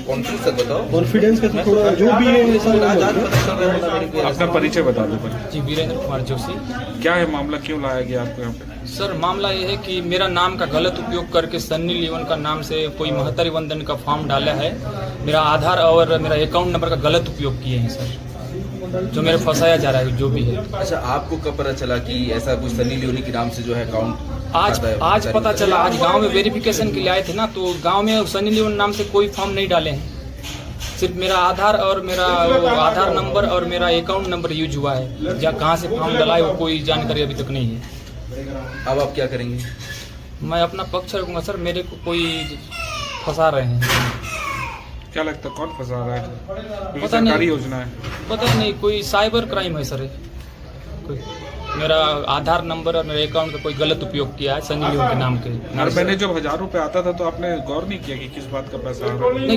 Confidence से बताओ। Confidence का थोड़ा जो भी है ऐसा अपना परिचय बता दो पहले। जी, वीरेंद्र कुमार जोशी। क्या है मामला, क्यों लाया गया आपको यहाँ पे? सर, मामला ये है कि मेरा नाम का गलत उपयोग करके सन्नी लियोन का नाम से कोई महत्तरी वंदन का फॉर्म डाला है। मेरा आधार और मेरा अकाउंट नंबर का गलत उपयोग किए हैं सर, जो मेरे फंसाया जा रहा है जो भी है। अच्छा, आपको कब पता चला कि ऐसा कुछ सनी लियोनी के नाम से जो है अकाउंट? आज पता चला। आज गांव में वेरिफिकेशन के लिए आए थे ना, तो गांव में सनी लियोन नाम से कोई फॉर्म नहीं डाले हैं। सिर्फ मेरा आधार और मेरा आधार नंबर और मेरा अकाउंट नंबर यूज हुआ है। जहाँ कहाँ से फॉर्म डला है वो कोई जानकारी अभी तक नहीं है। अब आप क्या करेंगे? मैं अपना पक्ष रखूंगा सर। मेरे को कोई फंसा रहे हैं। क्या लगता है कौन फंसा रहा है? कोई पता नहीं। सरकारी योजना है? पता नहीं, कोई साइबर क्राइम है सर। कोई मेरा आधार नंबर और मेरे अकाउंट का कोई गलत उपयोग किया है सनी लियोन के नाम के। हर महीने जब 1000 रुपए आता था तो आपने गौर नहीं किया कि किस बात का पैसा आ रहा है?